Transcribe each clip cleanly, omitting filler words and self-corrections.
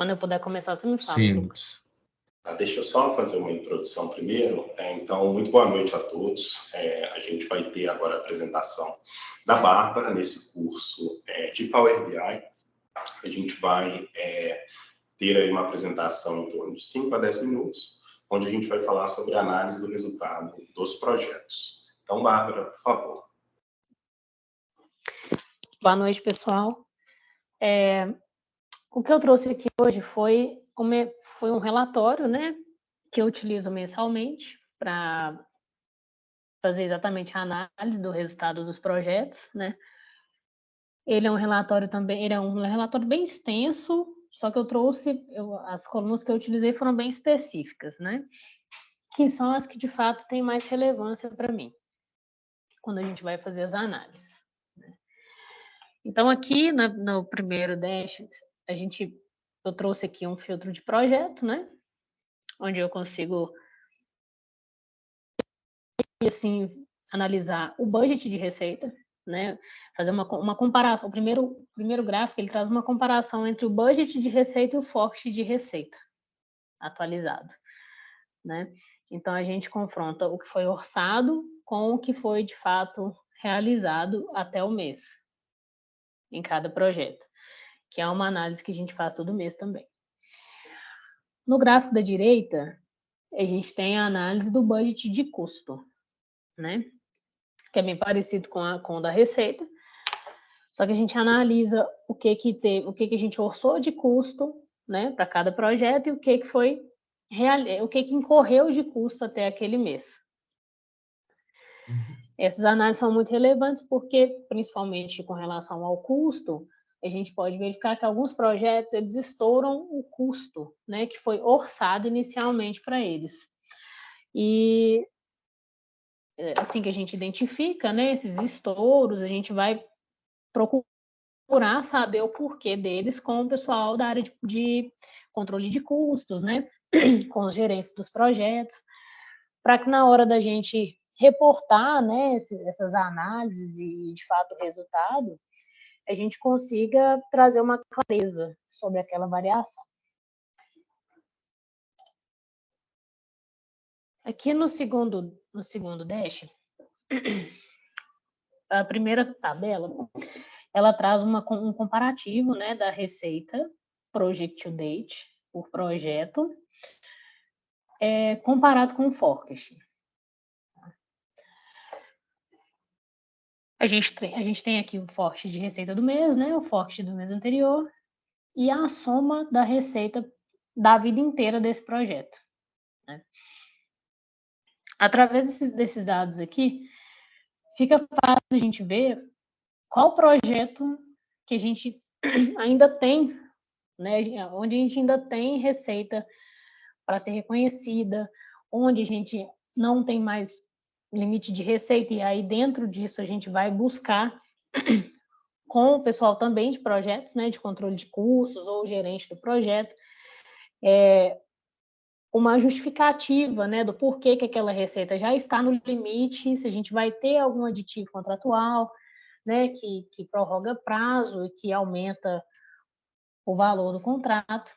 Quando eu puder começar, você me fala, Sim. Lucas. Deixa eu só fazer uma introdução primeiro. Então, muito boa noite a todos. A gente vai ter agora a apresentação da Bárbara nesse curso de Power BI. A gente vai ter aí uma apresentação em torno de 5 a 10 minutos, onde a gente vai falar sobre a análise do resultado dos projetos. Então, Bárbara, por favor. Boa noite, pessoal. O que eu trouxe aqui hoje foi um relatório, né, que eu utilizo mensalmente para fazer exatamente a análise do resultado dos projetos, né. Ele é um relatório bem extenso, só que as colunas que eu utilizei foram bem específicas, né, que são as que de fato têm mais relevância para mim, quando a gente vai fazer as análises, né. Então, aqui no primeiro dash, eu trouxe aqui um filtro de projeto, né, onde eu consigo, assim, analisar o budget de receita, né, fazer uma comparação. O primeiro gráfico, ele traz uma comparação entre o budget de receita e o forecast de receita atualizado, né. Então, a gente confronta o que foi orçado com o que foi, de fato, realizado até o mês, em cada projeto, que é uma análise que a gente faz todo mês também. No gráfico da direita, a gente tem a análise do budget de custo, né? Que é bem parecido com o da receita, só que a gente analisa o que a gente orçou de custo, né, para cada projeto e o que incorreu de custo até aquele mês. Essas análises são muito relevantes porque, principalmente com relação ao custo, a gente pode verificar que alguns projetos eles estouram o custo, né, que foi orçado inicialmente para eles. E assim que a gente identifica, né, esses estouros, a gente vai procurar saber o porquê deles com o pessoal da área de controle de custos, né, com os gerentes dos projetos, para que na hora da gente reportar, né, essas análises e, de fato, o resultado, a gente consiga trazer uma clareza sobre aquela variação. Aqui no segundo dash, a primeira tabela, ela traz um comparativo, né, da receita project to date por projeto, comparado com o forecast. A gente tem aqui o forecast de receita do mês, né, o forecast do mês anterior e a soma da receita da vida inteira desse projeto, né? Através desses dados aqui, fica fácil a gente ver qual projeto que a gente ainda tem, né, onde a gente ainda tem receita para ser reconhecida, onde a gente não tem mais limite de receita, e aí dentro disso a gente vai buscar com o pessoal também de projetos, né, de controle de custos ou gerente do projeto, uma justificativa, né, do porquê que aquela receita já está no limite, se a gente vai ter algum aditivo contratual, né, que prorroga prazo e que aumenta o valor do contrato.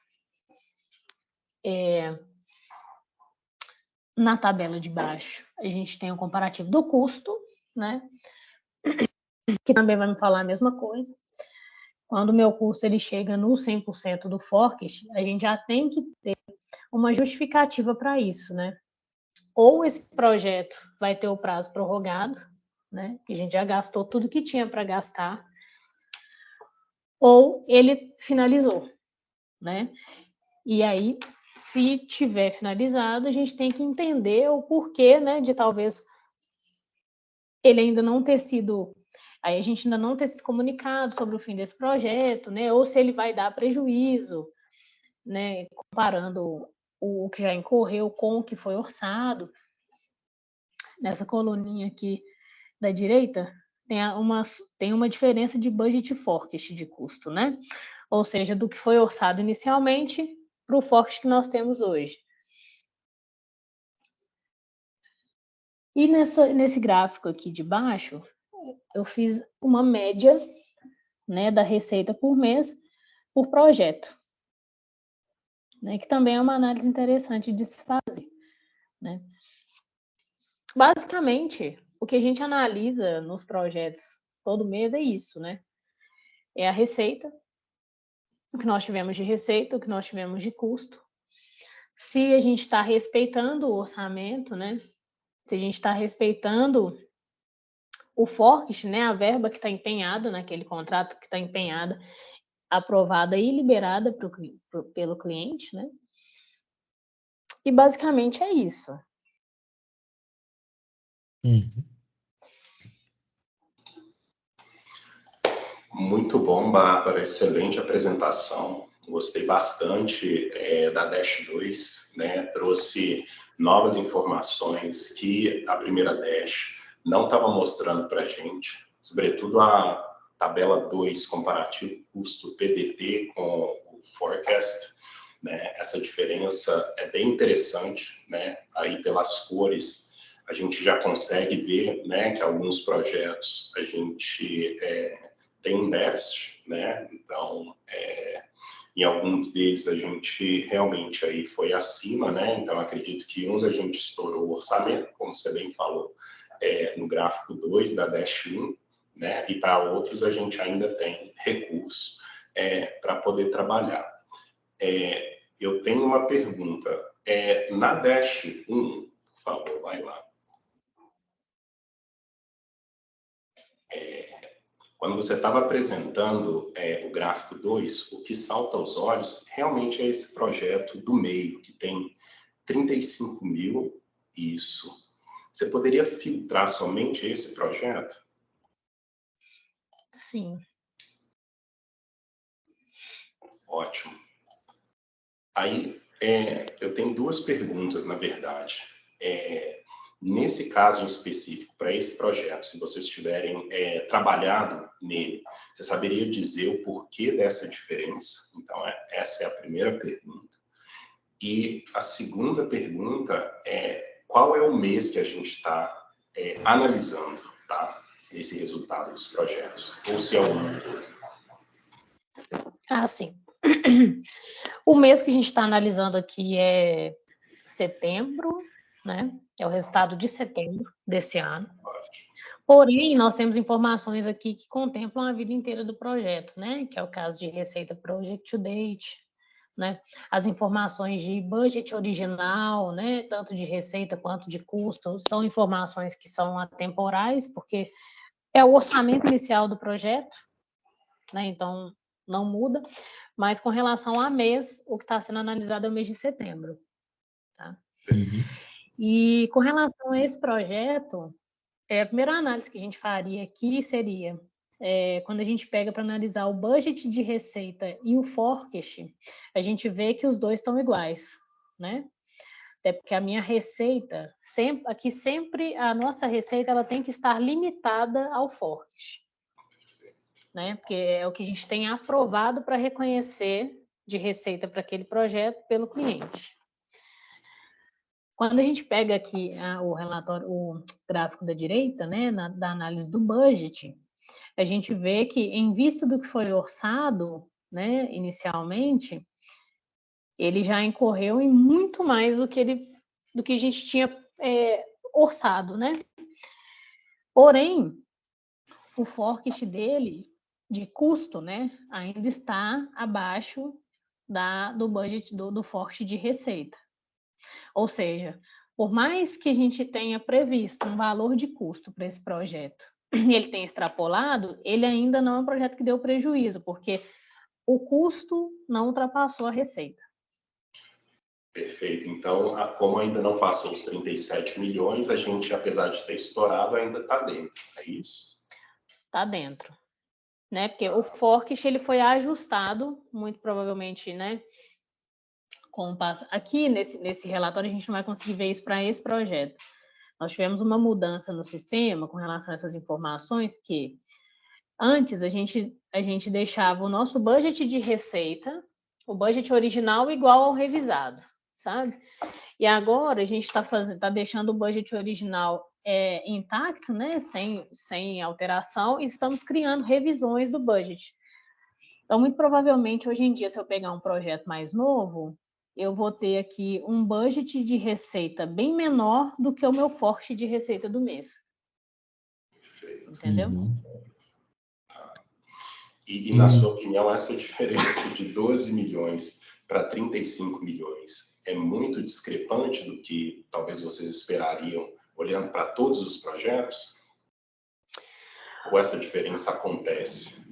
Na tabela de baixo, a gente tem o comparativo do custo, né, que também vai me falar a mesma coisa. Quando o meu custo ele chega no 100% do forecast, a gente já tem que ter uma justificativa para isso, né? Ou esse projeto vai ter o prazo prorrogado, né, que a gente já gastou tudo que tinha para gastar, ou ele finalizou, né? E aí, se tiver finalizado, a gente tem que entender o porquê, né, de talvez ele ainda não ter sido, aí a gente ainda não ter sido comunicado sobre o fim desse projeto, né, ou se ele vai dar prejuízo, né, comparando o que já incorreu com o que foi orçado. Nessa coluninha aqui da direita, tem uma diferença de budget forecast de custo, né? Ou seja, do que foi orçado inicialmente para o forecast que nós temos hoje. E nesse gráfico aqui de baixo, eu fiz uma média, né, da receita por mês por projeto. né, que também é uma análise interessante de se fazer, né? Basicamente, o que a gente analisa nos projetos todo mês é isso, né? É a receita, o que nós tivemos de receita, o que nós tivemos de custo. Se a gente está respeitando o orçamento, né? Se a gente está respeitando o forecast, né? A verba que está empenhada naquele contrato, que está empenhada, aprovada e liberada pelo cliente, né? E basicamente é isso. Muito bom, Bárbara, excelente apresentação. Gostei bastante da Dash 2, né? Trouxe novas informações que a primeira Dash não estava mostrando para a gente, sobretudo a tabela 2, comparativo custo PDT com o forecast, né? Essa diferença é bem interessante, né? Aí pelas cores a gente já consegue ver, né, que alguns projetos a gente tem um déficit, né? Então, em alguns deles a gente realmente aí foi acima, né? Então, acredito que uns a gente estourou o orçamento, como você bem falou, no gráfico 2 da Dash 1, né? E para outros a gente ainda tem recurso para poder trabalhar. Eu tenho uma pergunta. Na Dash 1, por favor, vai lá. Quando você estava apresentando o gráfico 2, o que salta aos olhos realmente é esse projeto do meio, que tem 35 mil, isso. Você poderia filtrar somente esse projeto? Sim. Ótimo. Aí, eu tenho duas perguntas, na verdade. Nesse caso em específico, para esse projeto, se vocês tiverem trabalhado nele, você saberia dizer o porquê dessa diferença? Então, essa é a primeira pergunta. E a segunda pergunta é qual é o mês que a gente está analisando, tá? Esse resultado dos projetos, ou se é o ano todo. Ah, sim. O mês que a gente está analisando aqui é setembro, né? É o resultado de setembro desse ano. Porém, nós temos informações aqui que contemplam a vida inteira do projeto, né? Que é o caso de receita project to date, né? As informações de budget original, né? Tanto de receita quanto de custo, são informações que são atemporais, porque é o orçamento inicial do projeto, né? Então, não muda. Mas com relação a mês, o que está sendo analisado é o mês de setembro, tá? E com relação a esse projeto, a primeira análise que a gente faria aqui seria quando a gente pega para analisar o budget de receita e o forecast, a gente vê que os dois estão iguais, né? Até porque a minha receita, sempre a nossa receita ela tem que estar limitada ao forecast, né? Porque é o que a gente tem aprovado para reconhecer de receita para aquele projeto pelo cliente. Quando a gente pega aqui o relatório, o gráfico da direita, né, da análise do budget, a gente vê que, em vista do que foi orçado, né, inicialmente, ele já incorreu em muito mais do que a gente tinha orçado, né? Porém, o forecast dele, de custo, né, ainda está abaixo do budget do forecast de receita. Ou seja, por mais que a gente tenha previsto um valor de custo para esse projeto e ele tenha extrapolado, ele ainda não é um projeto que deu prejuízo, porque o custo não ultrapassou a receita. Perfeito. Então, como ainda não passou os 37 milhões, a gente, apesar de ter estourado, ainda está dentro. É isso? Está dentro. Né? Porque o forecast ele foi ajustado, muito provavelmente, né? Aqui nesse relatório a gente não vai conseguir ver isso para esse projeto. Nós tivemos uma mudança no sistema com relação a essas informações que antes a gente deixava o nosso budget de receita, o budget original igual ao revisado, sabe? E agora a gente está deixando o budget original intacto, né? Sem alteração, e estamos criando revisões do budget. Então, muito provavelmente, hoje em dia, se eu pegar um projeto mais novo, eu vou ter aqui um budget de receita bem menor do que o meu forte de receita do mês. Entendeu? E na sua opinião, essa diferença de 12 milhões para 35 milhões é muito discrepante do que talvez vocês esperariam olhando para todos os projetos? Ou essa diferença acontece?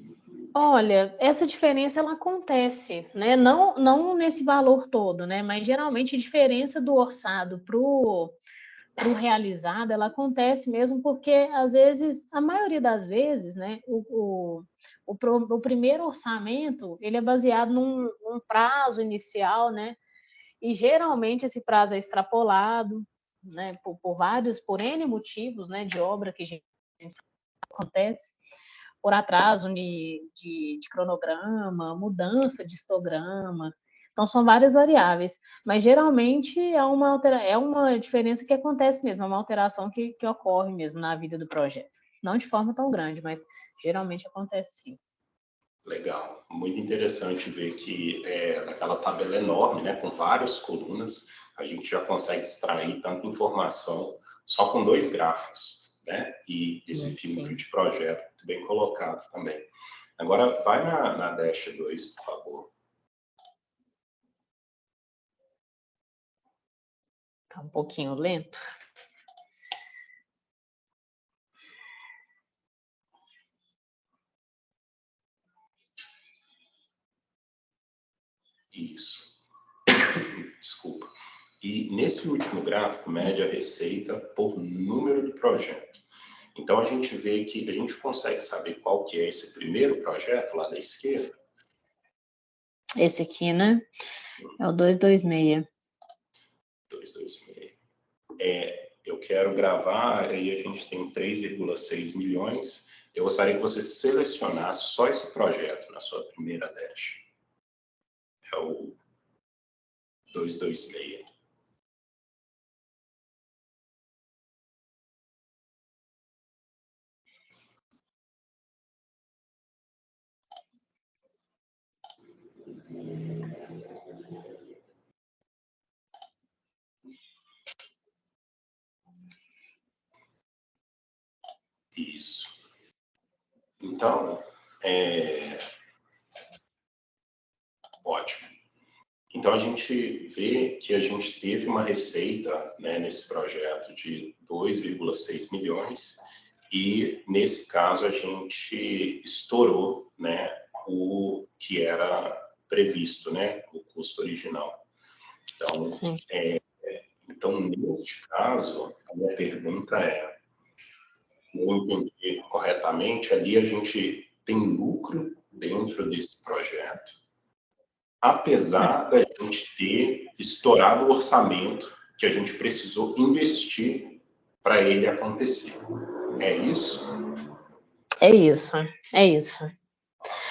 Olha, essa diferença ela acontece, né? Não nesse valor todo, né? Mas geralmente a diferença do orçado para o realizado, ela acontece mesmo porque, às vezes, a maioria das vezes, né? O primeiro orçamento, ele é baseado num prazo inicial, né? E geralmente esse prazo é extrapolado, né? Por N motivos, né? De obra que a gente acontece, por atraso de cronograma, mudança de histograma. Então, são várias variáveis, mas geralmente é uma diferença que acontece mesmo, é uma alteração que ocorre mesmo na vida do projeto. Não de forma tão grande, mas geralmente acontece sim. Legal, muito interessante ver que daquela tabela enorme, né, com várias colunas, a gente já consegue extrair tanta informação só com 2 gráficos, né? E esse filtro de projeto muito bem colocado também. Agora, vai na Dash 2, por favor. Tá um pouquinho lento. Isso. Desculpa. E nesse último gráfico, mede a receita por número do projeto. Então, a gente vê que a gente consegue saber qual que é esse primeiro projeto lá da esquerda. Esse aqui, né? É o 226. 226. Eu quero gravar, aí a gente tem 3,6 milhões. Eu gostaria que você selecionasse só esse projeto na sua primeira dash. É o 226. Isso. Então, ótimo. Então, a gente vê que a gente teve uma receita, né, nesse projeto de 2,6 milhões e, nesse caso, a gente estourou, né, o que era previsto, né, o custo original. Então, então, neste caso, a minha pergunta é, eu entendi corretamente, ali a gente tem lucro dentro desse projeto, apesar da gente ter estourado o orçamento que a gente precisou investir para ele acontecer. É isso? É isso, é isso.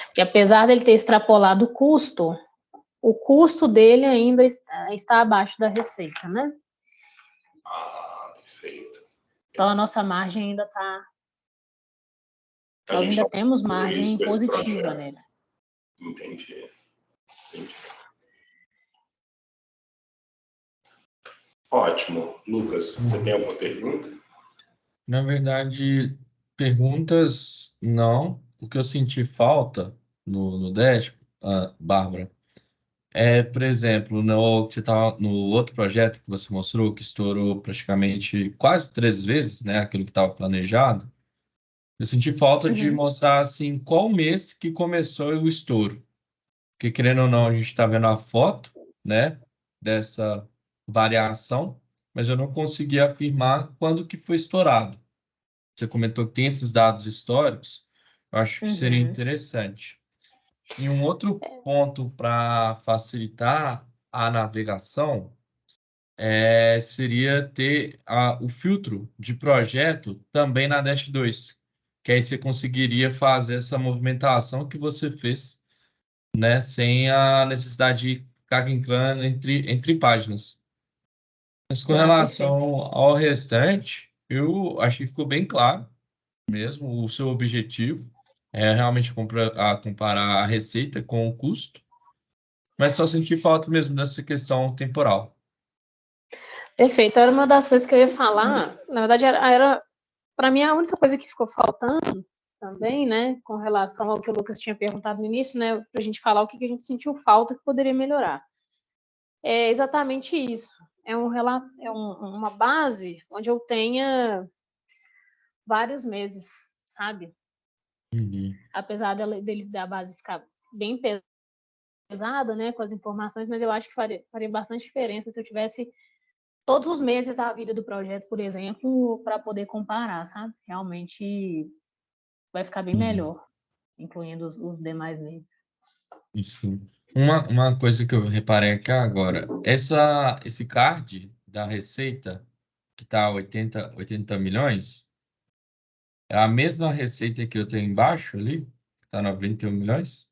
Porque apesar dele ter extrapolado o custo dele ainda está abaixo da receita, né? Ah, perfeito. Então a nossa margem ainda está. Nós ainda temos margem positiva nele. Entendi. Ótimo. Lucas, você tem alguma pergunta? Na verdade, perguntas não. O que eu senti falta no Dash, Bárbara, por exemplo, no outro projeto que você mostrou, que estourou praticamente quase 3 vezes, né, aquilo que estava planejado, eu senti falta de mostrar assim qual mês que começou o estouro. Porque, querendo ou não, a gente está vendo a foto, né, dessa variação, mas eu não consegui afirmar quando que foi estourado. Você comentou que tem esses dados históricos, eu acho que seria interessante. E um outro ponto para facilitar a navegação seria ter o filtro de projeto também na Dash 2, que aí você conseguiria fazer essa movimentação que você fez, né, sem a necessidade de ficar clicando entre páginas. Mas com relação ao restante, eu achei que ficou bem claro mesmo o seu objetivo é realmente comparar a receita com o custo. mas só senti falta mesmo dessa questão temporal. Perfeito. Era uma das coisas que eu ia falar. Na verdade, era para mim a única coisa que ficou faltando também, né, com relação ao que o Lucas tinha perguntado no início, né, para a gente falar o que a gente sentiu falta que poderia melhorar. É exatamente isso. É uma base onde eu tenha vários meses, sabe? Uhum. Apesar da base ficar bem pesada, né, com as informações, mas eu acho que faria bastante diferença se eu tivesse todos os meses da vida do projeto, por exemplo, para poder comparar, sabe? Realmente vai ficar bem melhor, incluindo os demais meses. Sim. Uma coisa que eu reparei aqui agora, esse card da Receita, que está 80 milhões, é a mesma receita que eu tenho embaixo ali, que está 91 milhões?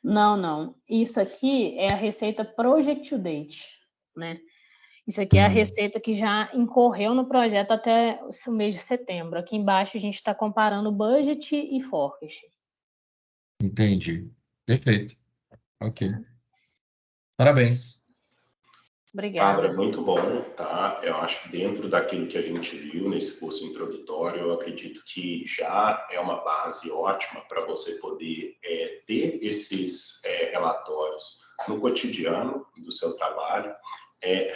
Não. Isso aqui é a receita Project to Date, né? Isso aqui é a receita que já incorreu no projeto até o mês de setembro. Aqui embaixo a gente está comparando budget e forecast. Entendi. Perfeito. Ok. Parabéns. Bárbara, Obrigada. muito bom, tá? Eu acho que dentro daquilo que a gente viu nesse curso introdutório, eu acredito que já é uma base ótima para você poder ter esses relatórios no cotidiano do seu trabalho.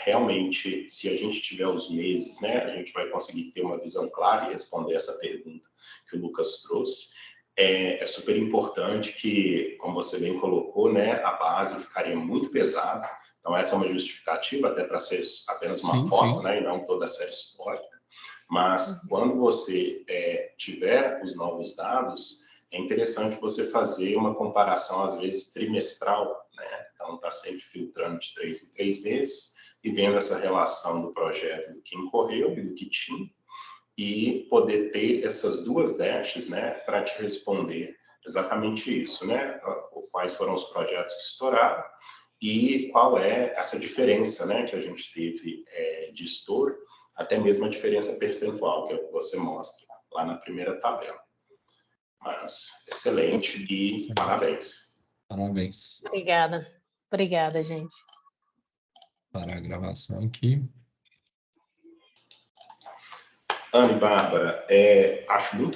Realmente, se a gente tiver os meses, né, a gente vai conseguir ter uma visão clara e responder essa pergunta que o Lucas trouxe. É super importante que, como você bem colocou, né, a base ficaria muito pesada. Então, essa é uma justificativa até para ser apenas uma Sim, foto, sim. né, e não toda a série histórica. Mas, quando você tiver os novos dados, é interessante você fazer uma comparação, às vezes, trimestral, né? Então, está sempre filtrando de 3 em 3 meses e vendo essa relação do projeto, do que incorreu e do que tinha, e poder ter essas duas dashes, né, para te responder exatamente isso, né? Quais foram os projetos que estouraram e qual é essa diferença, né, que a gente teve de estouro, até mesmo a diferença percentual, que é o que você mostra lá na primeira tabela. Mas, excelente e parabéns. Parabéns. Obrigada, gente. Para a gravação aqui. Ana e Bárbara, acho muito